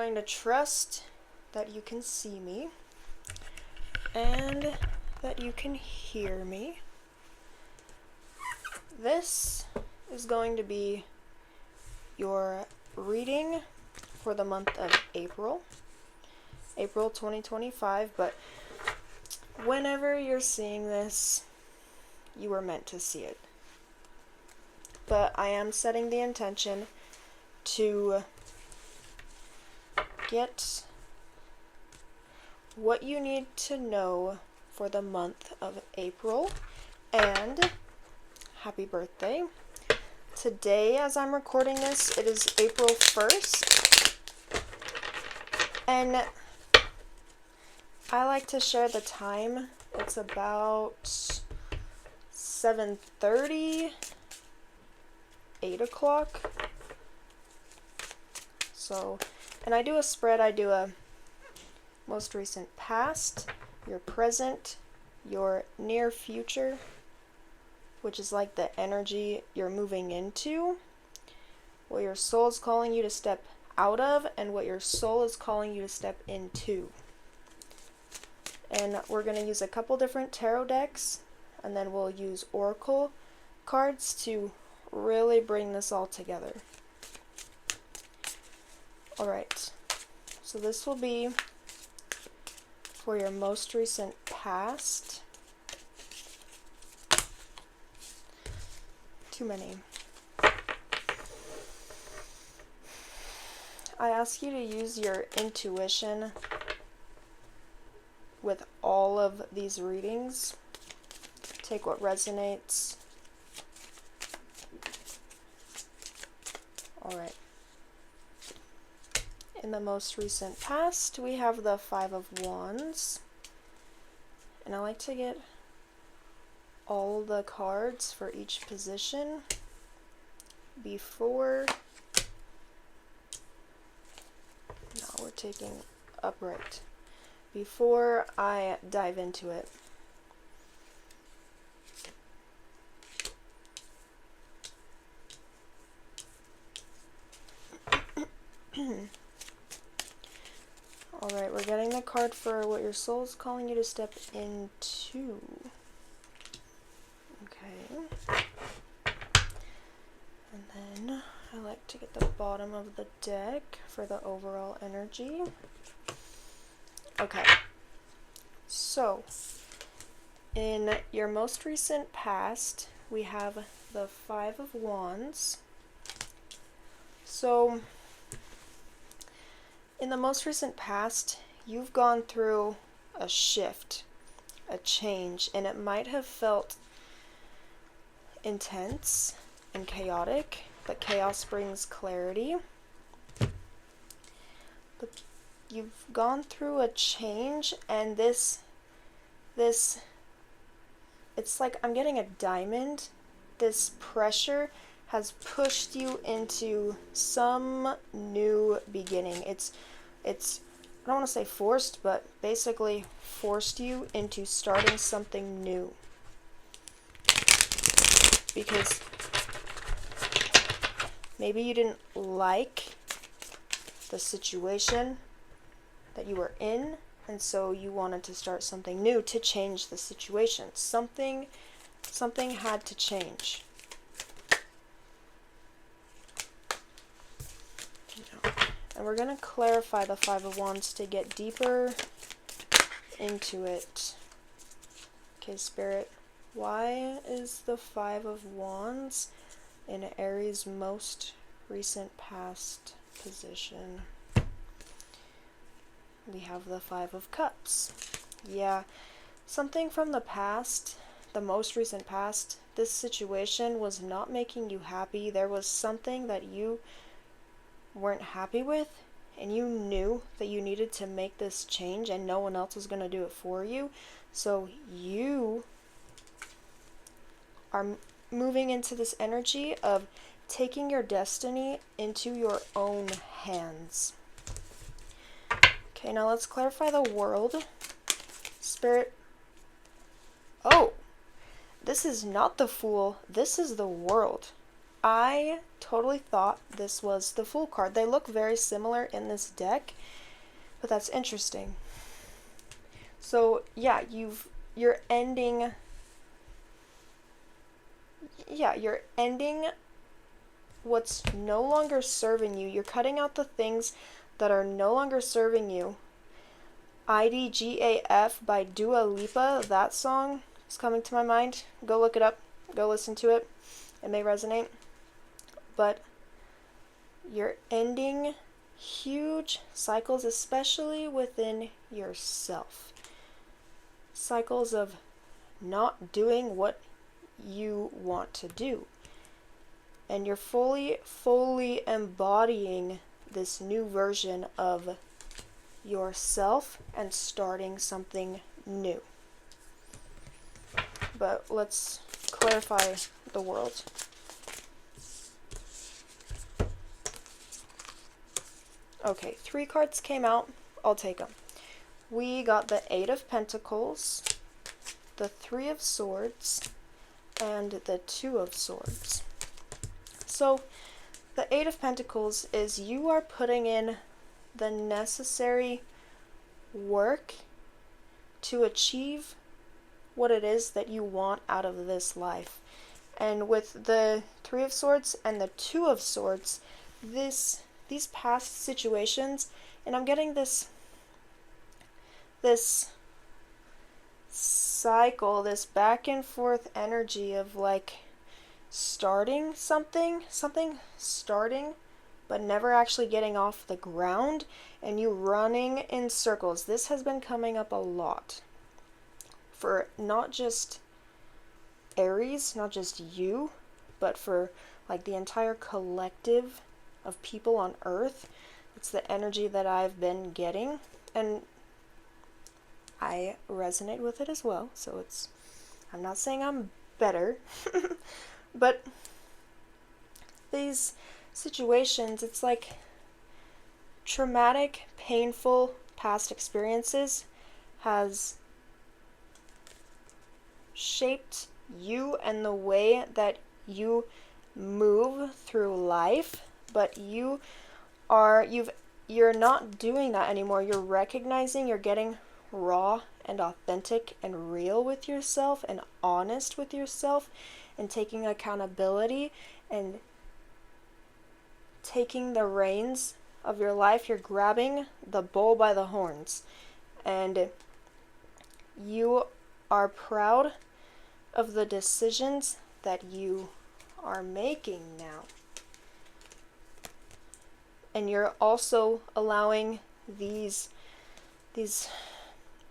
going to trust that you can see me and that you can hear me. This is going to be your reading for the month of April 2025, but whenever you're seeing this, you were meant to see it. But I am setting the intention to get what you need to know for the month of April. And happy birthday. Today, as I'm recording this, it is April 1st. And I like to share the time. It's about 7:30, 8 o'clock. So, and I do a spread. I do a most recent past, your present, your near future, which is like the energy you're moving into, what your soul is calling you to step out of, and what your soul is calling you to step into. And we're going to use a couple different tarot decks, and then we'll use oracle cards to really bring this all together. Alright, so this will be for your most recent past. Too many. I ask you to use your intuition with all of these readings. Take what resonates. Alright. In the most recent past, we have the Five of Wands. And I like to get all the cards for each position before. No, we're taking upright. Before I dive into it. Alright, we're getting the card for what your soul is calling you to step into. Okay. And then I like to get the bottom of the deck for the overall energy. Okay. So, in your most recent past, we have the Five of Wands. So, in the most recent past, you've gone through a shift, a change, and it might have felt intense and chaotic, but chaos brings clarity. But you've gone through a change, and this, it's like I'm getting a diamond. This pressure has pushed you into some new beginning. It's I don't want to say forced, but basically forced you into starting something new. Because maybe you didn't like the situation that you were in, and so you wanted to start something new to change the situation. Something had to change. And we're going to clarify the Five of Wands to get deeper into it. Okay, Spirit, why is the Five of Wands in Aries' most recent past position? We have the Five of Cups. Yeah, something from the past, the most recent past, this situation was not making you happy. There was something that you weren't happy with, and you knew that you needed to make this change, and no one else was going to do it for you. So you are moving into this energy of taking your destiny into your own hands. Okay, now let's clarify the world. Spirit. Oh, this is not the Fool. This is the World. I totally thought this was the Fool card. They look very similar in this deck, but that's interesting. So yeah, you're ending what's no longer serving you. You're cutting out the things that are no longer serving you. IDGAF by Dua Lipa, that song is coming to my mind. Go look it up. Go listen to it. It may resonate. But you're ending huge cycles, especially within yourself. Cycles of not doing what you want to do. And you're fully embodying this new version of yourself and starting something new. But let's clarify the world. Okay, 3 cards came out. I'll take them. We got the 8 of Pentacles, the 3 of Swords, and the 2 of Swords. So, the 8 of Pentacles is you are putting in the necessary work to achieve what it is that you want out of this life. And with the 3 of Swords and the 2 of Swords, these past situations, and I'm getting this cycle, this back and forth energy of like starting something starting, but never actually getting off the ground, and you running in circles. This has been coming up a lot for not just Aries, not just you, but for like the entire collective of people on Earth. It's the energy that I've been getting, and I resonate with it as well. So I'm not saying I'm better, but these situations, it's like traumatic, painful past experiences has shaped you and the way that you move through life, but you're not doing that anymore. You're recognizing, you're getting raw and authentic and real with yourself and honest with yourself and taking accountability and taking the reins of your life. You're grabbing the bull by the horns, and you are proud of the decisions that you are making now. And you're also allowing these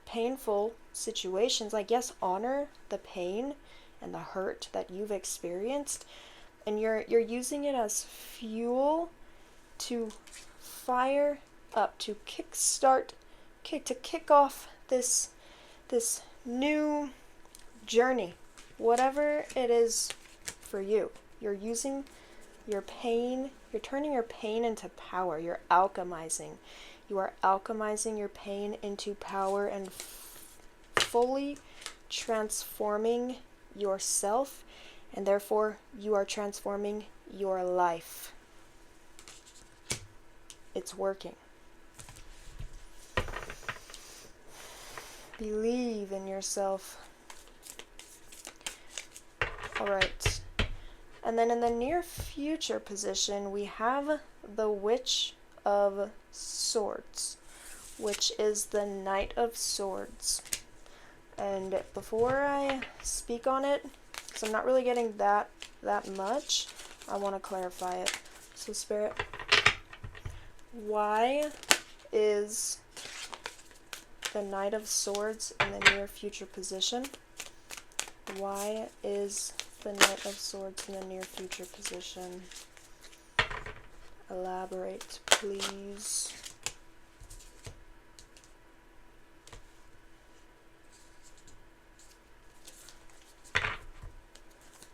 painful situations, like, yes, honor the pain and the hurt that you've experienced, and you're using it as fuel to fire up, to kick off this new journey, whatever it is for you. You're using your pain, you're turning your pain into power. You're alchemizing. You are alchemizing your pain into power and fully transforming yourself, and therefore you are transforming your life. It's working. Believe in yourself. Alright. And then in the near future position, we have the Witch of Swords, which is the Knight of Swords. And before I speak on it, because I'm not really getting that much, I want to clarify it. So Spirit, why is the Knight of Swords in the near future position? Why is the Knight of Swords in the near future position? Elaborate, please.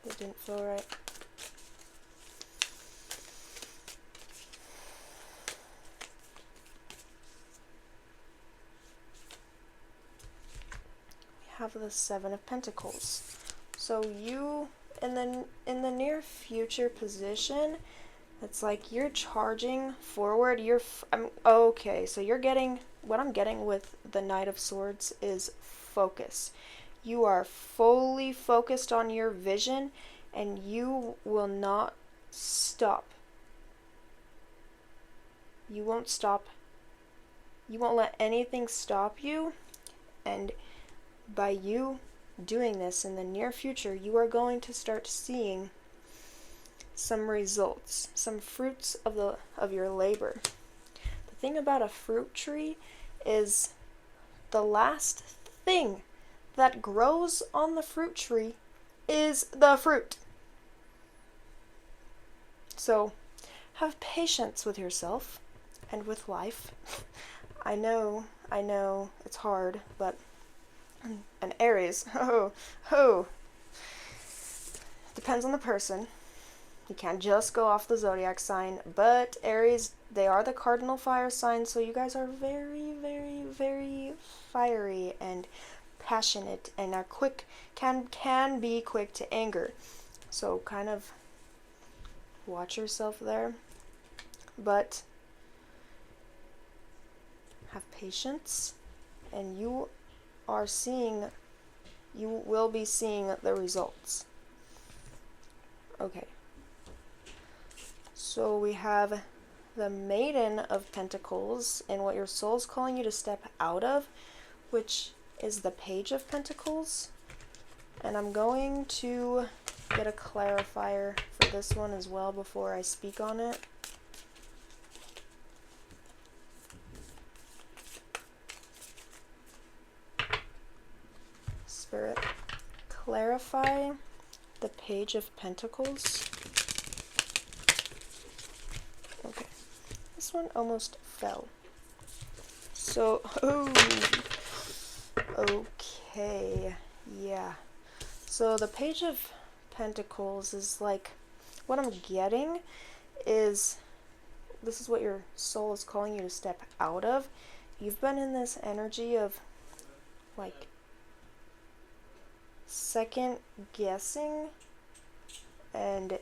It didn't feel right. We have the Seven of Pentacles. So you in the near future position, it's like you're charging forward. Okay, so you're getting what I'm getting with the Knight of Swords is focus. You are fully focused on your vision, and you will not stop. You won't stop. You won't let anything stop you, and by you doing this in the near future, you are going to start seeing some results, some fruits of your labor. The thing about a fruit tree is the last thing that grows on the fruit tree is the fruit. So have patience with yourself and with life. I know it's hard, but an Aries, depends on the person. You can't just go off the zodiac sign, but Aries, they are the cardinal fire sign, so you guys are very, very, very fiery and passionate and are quick, can be quick to anger. So kind of watch yourself there, but have patience, and you will be seeing the results. Okay. So we have the Maiden of Pentacles and what your soul's calling you to step out of, which is the Page of Pentacles. And I'm going to get a clarifier for this one as well before I speak on it. Spirit, clarify the Page of Pentacles. Okay, this one almost fell. So, okay, yeah. So the Page of Pentacles is like, what I'm getting is, this is what your soul is calling you to step out of. You've been in this energy of like second guessing, and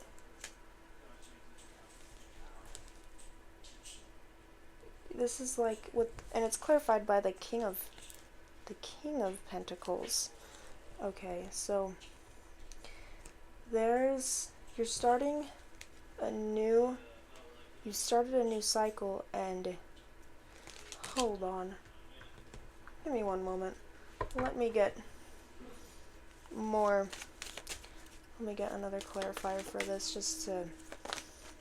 this is like and it's clarified by the King of Pentacles. Okay, so you started a new cycle, and hold on, give me one moment. Let me get another clarifier for this, just to,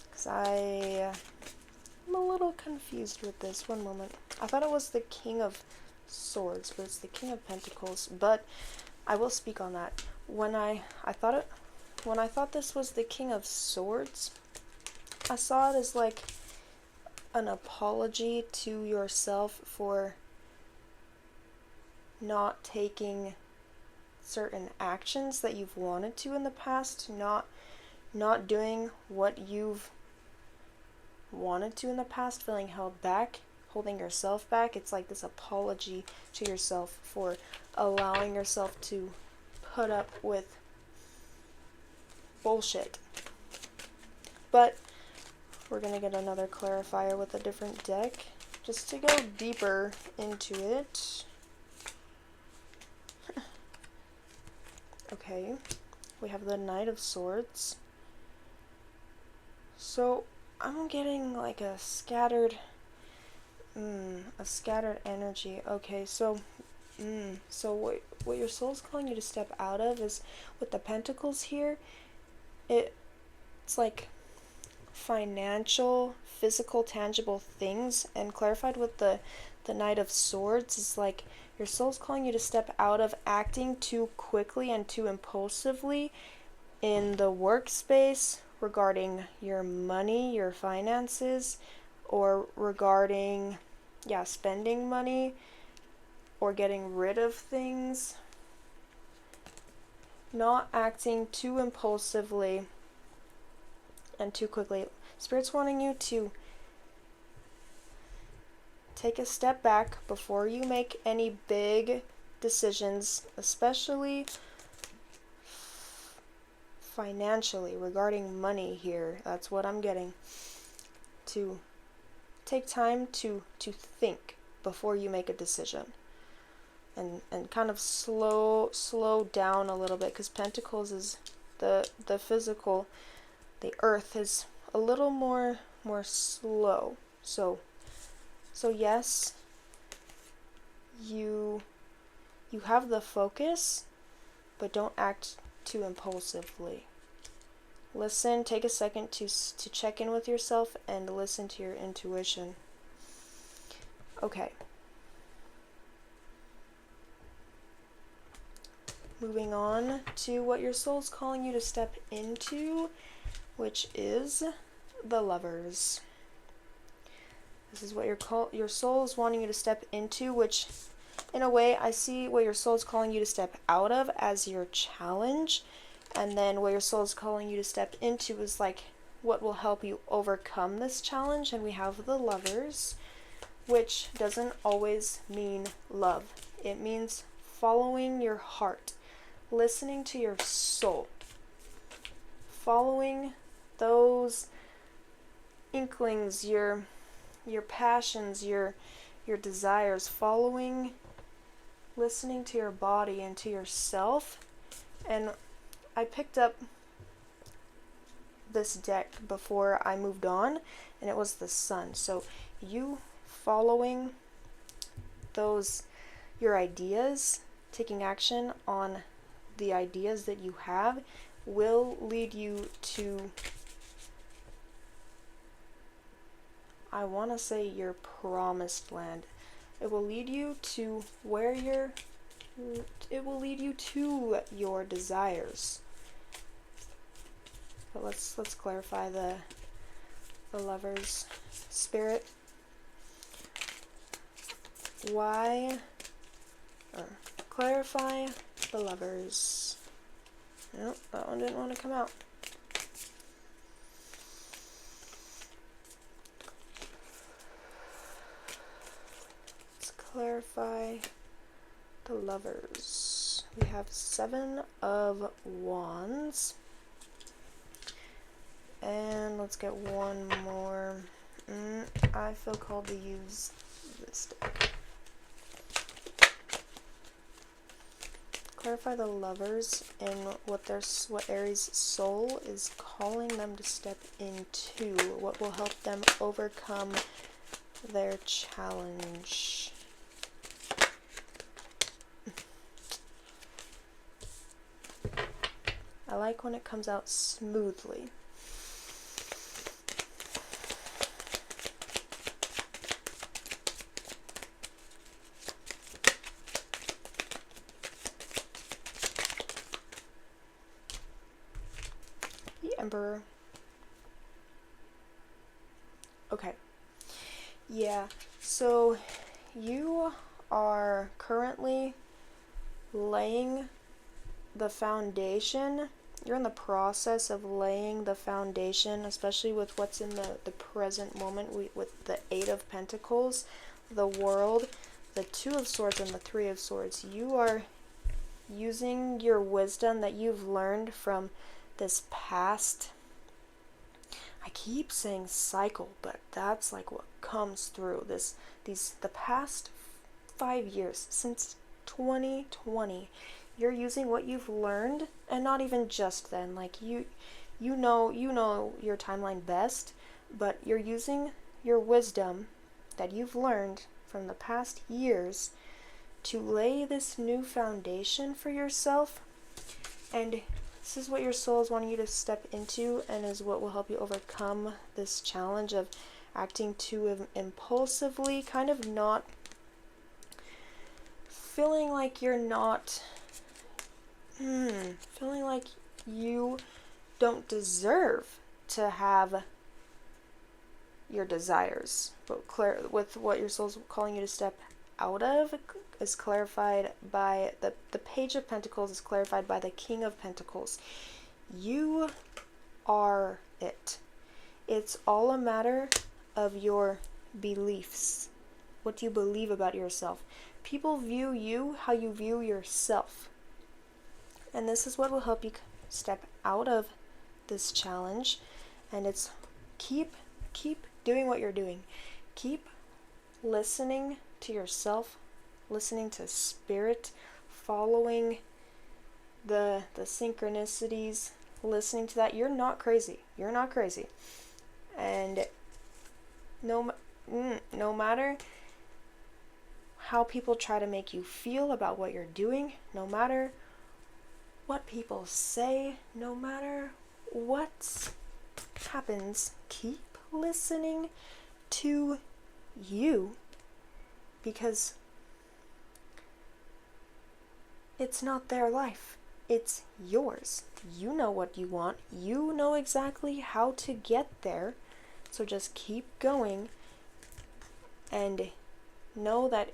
because I'm a little confused with this. One moment. I thought it was the King of Swords, but it's the King of Pentacles. But I will speak on that. When I thought this was the King of Swords, I saw it as like an apology to yourself for not taking certain actions that you've wanted to in the past, not doing what you've wanted to in the past, feeling held back, holding yourself back. It's like this apology to yourself for allowing yourself to put up with bullshit. But we're gonna get another clarifier with a different deck just to go deeper into it. Okay, we have the Knight of Swords. So I'm getting like a scattered energy. Okay, so what your soul's calling you to step out of is, with the Pentacles here, it's like financial, physical, tangible things, and clarified with the Knight of Swords is like your soul's calling you to step out of acting too quickly and too impulsively in the workspace regarding your money, your finances, or regarding spending money or getting rid of things. Not acting too impulsively and too quickly. Spirit's wanting you to take a step back before you make any big decisions, especially financially, regarding money here. That's what I'm getting. To take time to think before you make a decision. And kind of slow down a little bit, because Pentacles is the physical, the earth is a little more slow. So yes, you have the focus, but don't act too impulsively. Listen, take a second to check in with yourself and listen to your intuition. Okay. Moving on to what your soul's calling you to step into, which is the Lovers. This is what your soul is wanting you to step into, which in a way I see what your soul is calling you to step out of as your challenge, and then what your soul is calling you to step into is like what will help you overcome this challenge. And we have the Lovers, which doesn't always mean love. It means following your heart, listening to your soul, following those inklings, your passions, your desires, listening to your body and to yourself. And I picked up this deck before I moved on, and it was the Sun. So you following your ideas, taking action on the ideas that you have, will lead you to, I want to say, your promised land. It will lead you to it will lead you to your desires. But let's clarify the Lovers. Spirit, clarify the Lovers. Nope, that one didn't want to come out. Let's clarify the Lovers. We have 7 of Wands. And let's get one more. I feel called to use this deck. Clarify the Lovers and what Aries' soul is calling them to step into. What will help them overcome their challenge. I like when it comes out smoothly. Emperor. Okay. Yeah, so you are currently laying the foundation. You're in the process of laying the foundation, especially with what's in the present moment, with the 8 of Pentacles, the World, the 2 of Swords, and the 3 of Swords. You are using your wisdom that you've learned from this past, I keep saying cycle, but that's like what comes through the past 5 years, since 2020. You're using what you've learned, and not even just then, like you know your timeline best, but you're using your wisdom that you've learned from the past years to lay this new foundation for yourself. And this is what your soul is wanting you to step into, and is what will help you overcome this challenge of acting too impulsively, kind of not feeling like you're not, feeling like you don't deserve to have your desires. But with what your soul's calling you to step out of is clarified by the Page of Pentacles, is clarified by the King of Pentacles. You are it. It's all a matter of your beliefs. What you believe about yourself. People view you how you view yourself. And this is what will help you step out of this challenge, and it's keep doing what you're doing. Keep listening to yourself, listening to spirit, following the synchronicities, listening to that. You're not crazy. You're not crazy. And no matter how people try to make you feel about what you're doing, no matter what people say, no matter what happens, keep listening to you, because it's not their life, it's yours. You know what you want, you know exactly how to get there, so just keep going and know that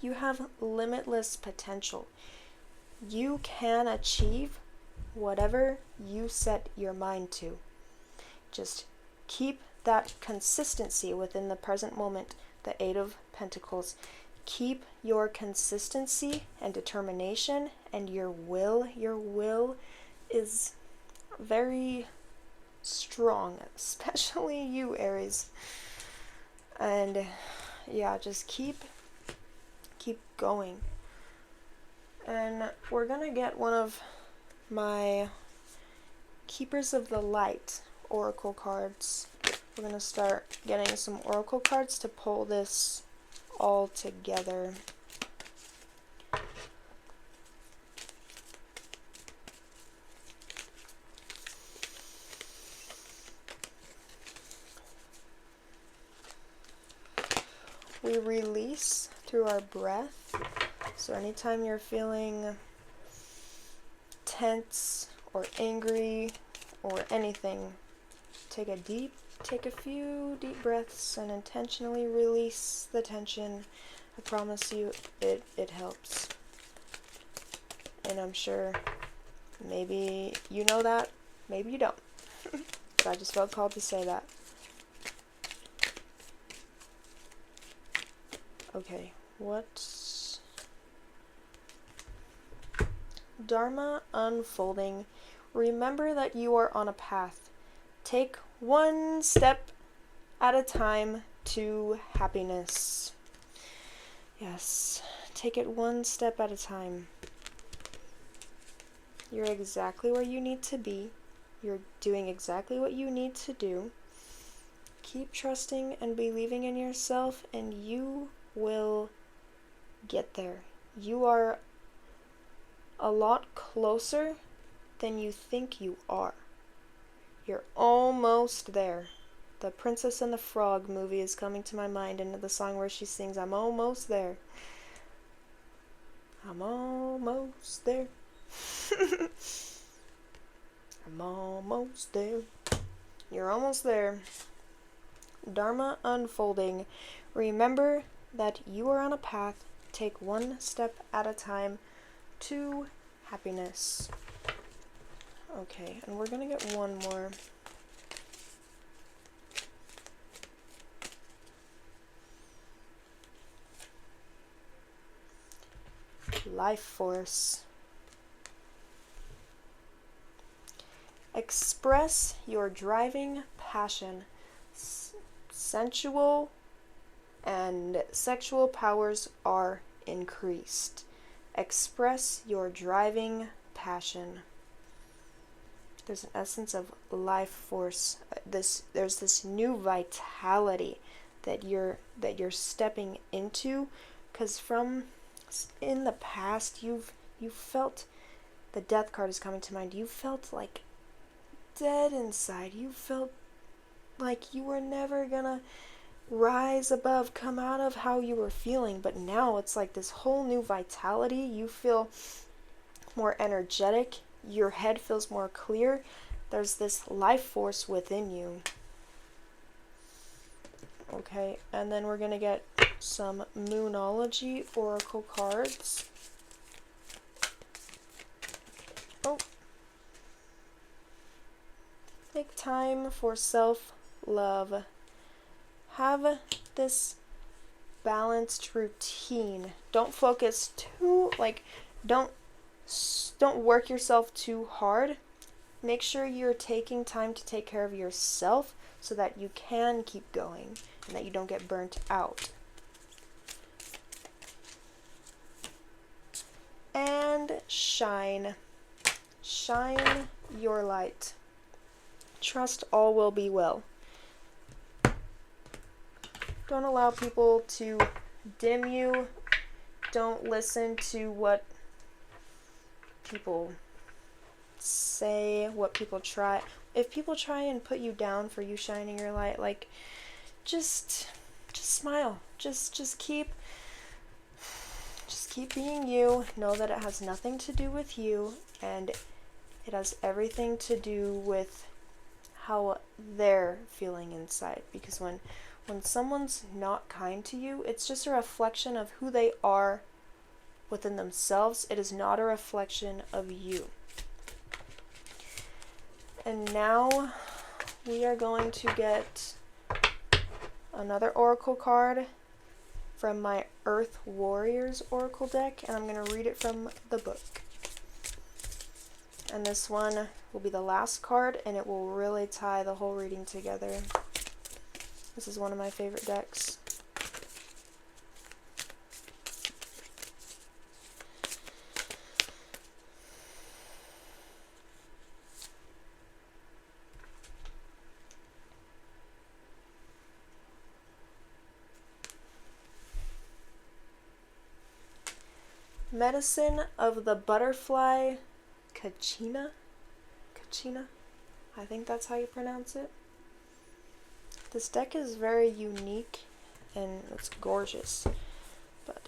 you have limitless potential. You can achieve whatever you set your mind to. Just keep that consistency within the present moment, the Eight of Pentacles. Keep your consistency and determination and your will. Your will is very strong, especially you, Aries. And yeah, just keep going. And we're gonna get one of my Keepers of the Light oracle cards. We're gonna start getting some oracle cards to pull this all together. We release through our breath. So anytime you're feeling tense or angry or anything, take a few deep breaths and intentionally release the tension. I promise you it helps. And I'm sure maybe you know that, maybe you don't. But I just felt called to say that. Okay, what? Dharma unfolding. Remember that you are on a path. Take one step at a time to happiness. Yes, take it one step at a time. You're exactly where you need to be. You're doing exactly what you need to do. Keep trusting and believing in yourself, and you will get there. You are a lot closer than you think you are. You're almost there. The Princess and the Frog movie is coming to my mind, and the song where she sings, "I'm almost there. I'm almost there." I'm almost there. You're almost there. Dharma unfolding. Remember that you are on a path. Take one step at a time to happiness. Okay, and we're gonna get one more. Life force. Express your driving passion. Sensual and sexual powers are increased. Express your driving passion. There's an essence of life force. There's this new vitality that you're stepping into, because from in the past you felt, the Death card is coming to mind, you felt like dead inside. You felt like you were never gonna rise above, come out of how you were feeling, but now it's like this whole new vitality. You feel more energetic, your head feels more clear, there's this life force within you. Okay, and then we're gonna get some Moonology oracle cards. Oh. Make time for self-love. Have this balanced routine. Don't focus too, don't work yourself too hard. Make sure you're taking time to take care of yourself so that you can keep going and that you don't get burnt out. And shine. Shine your light. Trust all will be well. Don't allow people to dim you. Don't listen to what people say, what people try. If people try and put you down for you shining your light, like, just smile. Just keep being you. Know that it has nothing to do with you, and it has everything to do with how they're feeling inside. Because when someone's not kind to you, it's just a reflection of who they are within themselves. It is not a reflection of you. And now we are going to get another oracle card from my Earth Warriors Oracle deck, and I'm going to read it from the book. And this one will be the last card, and it will really tie the whole reading together. This is one of my favorite decks. Medicine of the Butterfly Kachina? I think that's how you pronounce it. This deck is very unique and it's gorgeous. But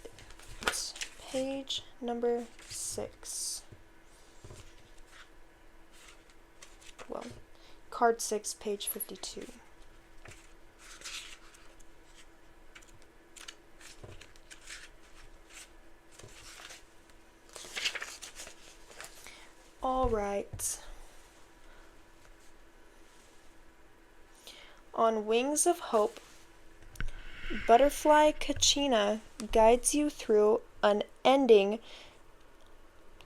it's page number 6. Well, card 6, page 52. All right. On wings of hope, Butterfly Kachina guides you through an ending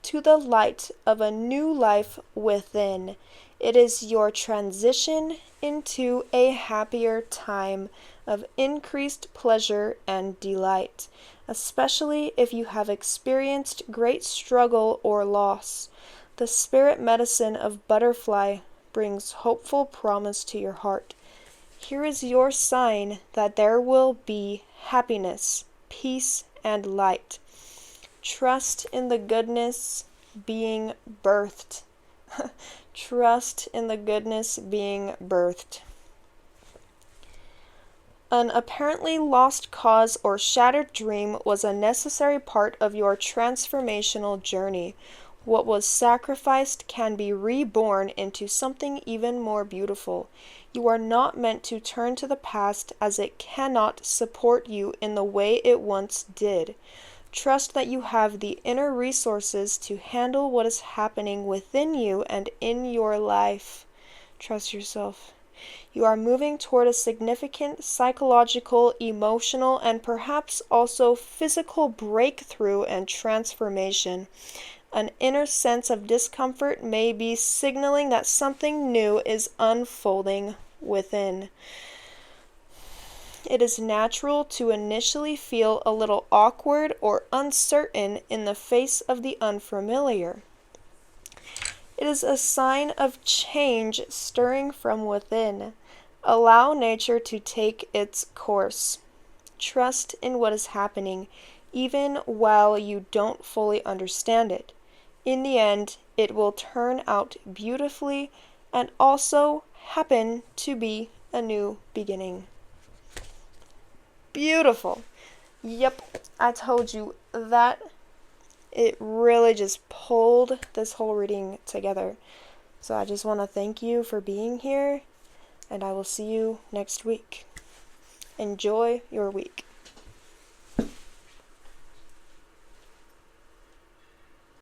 to the light of a new life within. It is your transition into a happier time of increased pleasure and delight, especially if you have experienced great struggle or loss. The spirit medicine of Butterfly brings hopeful promise to your heart. Here is your sign that there will be happiness, peace, and light. Trust in the goodness being birthed. Trust in the goodness being birthed. An apparently lost cause or shattered dream was a necessary part of your transformational journey. What was sacrificed can be reborn into something even more beautiful. You are not meant to turn to the past, as it cannot support you in the way it once did. Trust that you have the inner resources to handle what is happening within you and in your life. Trust yourself. You are moving toward a significant psychological, emotional, and perhaps also physical breakthrough and transformation. An inner sense of discomfort may be signaling that something new is unfolding within. It is natural to initially feel a little awkward or uncertain in the face of the unfamiliar. It is a sign of change stirring from within. Allow nature to take its course. Trust in what is happening, even while you don't fully understand it. In the end, it will turn out beautifully and also happen to be a new beginning. Beautiful. Yep, I told you that. It really just pulled this whole reading together. So I just want to thank you for being here, and I will see you next week. Enjoy your week.